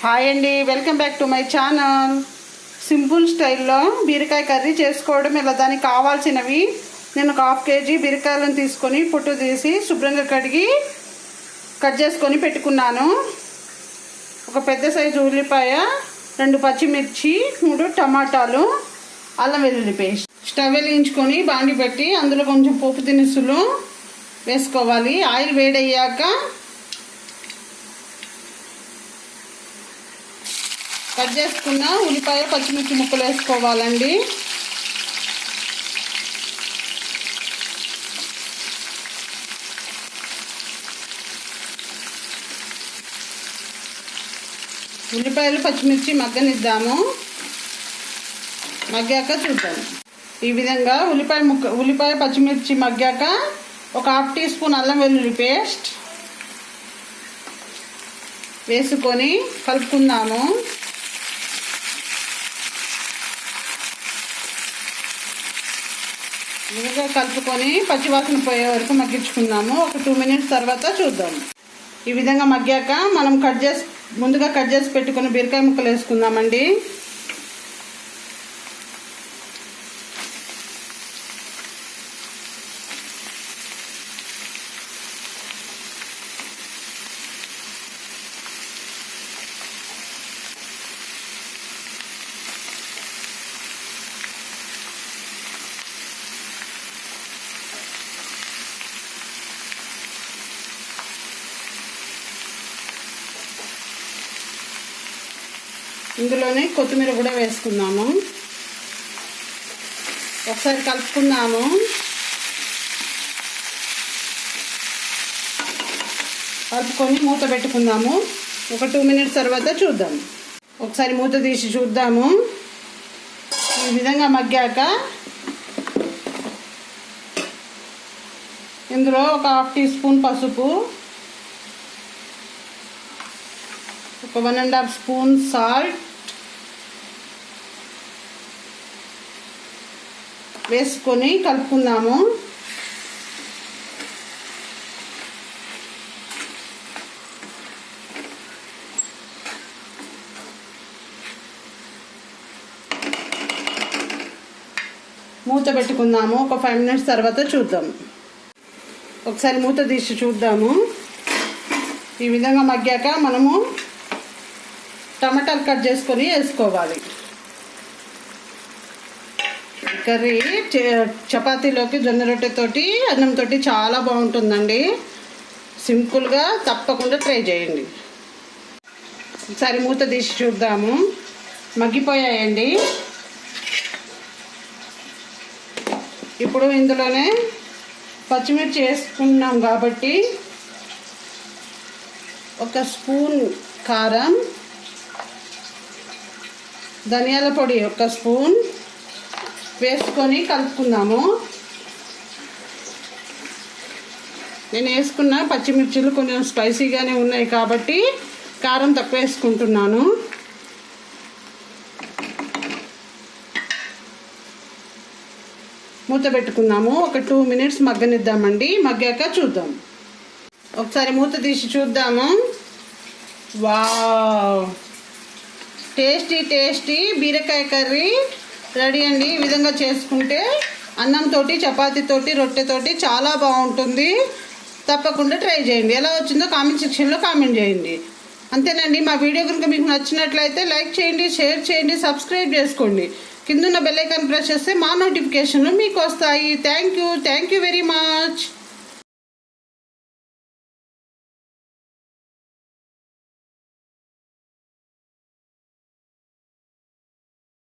Hi అండి, welcome back to my channel. Simple స్టైల్లో బీరకాయ కర్రీ చేసుకోవడం ఇలా. దానికి కావాల్సినవి, నేను ఒక 1/2 kg బీరకాయలను తీసుకొని పొట్టు తీసి శుభ్రంగా కడిగి కట్ చేసుకొని పెట్టుకున్నాను. ఒక పెద్ద సైజు ఉల్లిపాయ, 2 పచ్చిమిర్చి, 3 టమాటాలు, అల్లం వెల్లుల్లి పేస్ట్. స్టవ్ వెలిగించుకొని బాండి పెట్టి అందులో కొంచెం పోపు దినుసులు వేసుకోవాలి. ఆయిల్ వేడయ్యాక కట్ చేసుకున్న ఉల్లిపాయ, పచ్చిమిర్చి ముక్కలు వేసుకోవాలండి. ఉల్లిపాయలు పచ్చిమిర్చి మగ్గనిద్దాము. మగ్గాక చూద్దాం. ఈ విధంగా ఉల్లిపాయ పచ్చిమిర్చి మగ్గాక ఒక 1/2 టీ స్పూన్ అల్లం వెల్లుల్లి పేస్ట్ వేసుకొని కలుపుకుందాము. ఇదిగా కలుపుకొని పచ్చివాసన పోయే వరకు మగ్గించుకుందాము. ఒక 2 minutes తర్వాత చూద్దాం. ఈ విధంగా మగ్గాక మనం ముందుగా కట్ చేసి పెట్టుకుని బీరకాయ ముక్కలు వేసుకుందామండి. ఇందులోనే కొత్తిమీర కూడా వేసుకుందాము. ఒకసారి కలుపుకుందాము. కలుపుకొని మూత పెట్టుకుందాము. ఒక 2 minutes తర్వాత చూద్దాం. ఒకసారి మూత తీసి చూద్దాము. ఈ విధంగా మగ్గాక ఇందులో ఒక 1/2 టీ స్పూన్ పసుపు, ఒక 1.5 స్పూన్ సాల్ట్ వేసుకొని కలుపుకుందాము. మూత పెట్టుకుందాము. ఒక 5 minutes తర్వాత చూద్దాం. ఒకసారి మూత తీసి చూద్దాము. ఈ విధంగా మగ్గాక మనము టమాటాలు కట్ చేసుకొని వేసుకోవాలి. కర్రీ చపాతీలోకి, జొన్న రొట్టెతోటి, అన్నంతో చాలా బాగుంటుందండి. సింపుల్గా తప్పకుండా ట్రై చేయండి. ఒకసారి మూత తీసి చూద్దాము. మగ్గిపోయాయండి. ఇప్పుడు ఇందులోనే పచ్చిమిర్చి వేసుకున్నాం కాబట్టి 1 స్పూన్ కారం, ధనియాల పొడి 1 స్పూన్ వేసుకొని కలుపుకుందాము. నేను వేసుకున్న పచ్చిమిర్చిలు కొంచెం స్పైసీగానే ఉన్నాయి కాబట్టి కారం తక్కువ వేసుకుంటున్నాను. మూత పెట్టుకుందాము. ఒక 2 minutes మగ్గనిద్దామండి. మగ్గాక చూద్దాం. ఒకసారి మూత తీసి చూద్దాము. వావ్, టేస్టీ బీరకాయ కర్రీ రెడీ అండి. ఈ విధంగా చేసుకుంటే అన్నంతో, చపాతీతోటి, రొట్టెతోటి చాలా బాగుంటుంది. తప్పకుండా ట్రై చేయండి. ఎలా వచ్చిందో కామెంట్ సెక్షన్లో కామెంట్ చేయండి. అంతేనండి. మా వీడియో కనుక మీకు నచ్చినట్లయితే లైక్ చేయండి, షేర్ చేయండి, సబ్స్క్రైబ్ చేసుకోండి. కిందున్న బెల్ ఐకాన్ ప్రెస్ చేస్తే మా నోటిఫికేషన్లు మీకు వస్తాయి. Thank you very much.